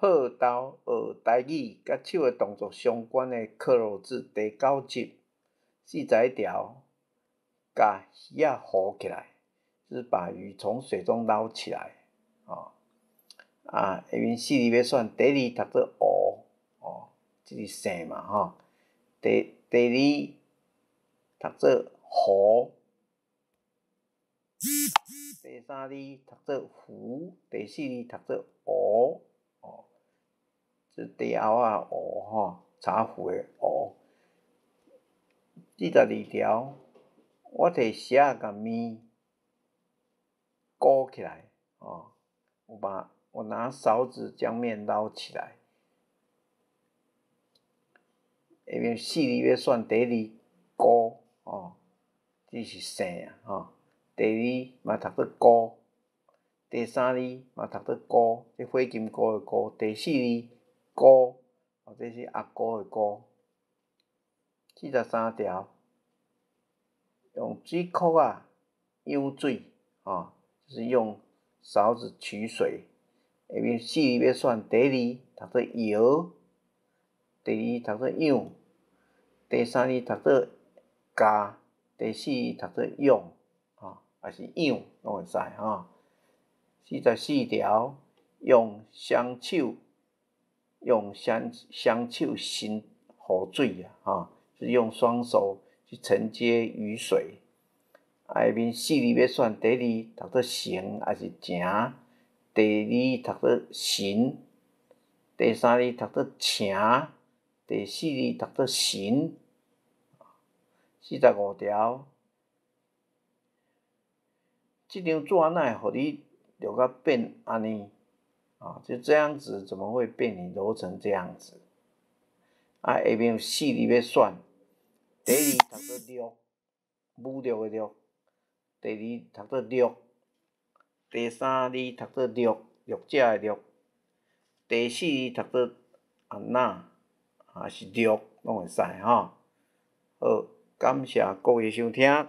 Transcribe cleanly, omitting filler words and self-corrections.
报道学台语甲手的动作相关的课录字第9集，41条，甲鱼仔浮起来，就是把鱼从水中捞起来。下面四字要选第2读做乌，这是姓嘛第2读做湖，第3字读做湖，第4字读做湖，这第后湖茶壶的壶。42条，我摕鞋仔甲面鼓起来，我拿勺子将面捞起来。下面4字要选第2鼓，这是姓第2嘛读做鼓，第3字嘛读做鼓，这火金姑的姑，第4字姑，这是阿姑的姑。43条，用水库舀水，就是用勺子取水。下面4字要选第2读做舀，第2读做舀，第3字读做加，第4字读做用，还是舀拢会使44条，用双手伸雨水就是用双手去承接雨水。下面4字要选第2读做成还是成，第2读做行，第3字读做成，第4字读做行。45条，这张纸哪会互你揉到变安尼？就这样子，怎么会被你揉成这样子？下面有4字要选，第2读做绿，武绿的绿，第2读做绿，第3字读做绿，绿者的绿，第4字读做那，还是绿，拢会使好，感谢各位收听。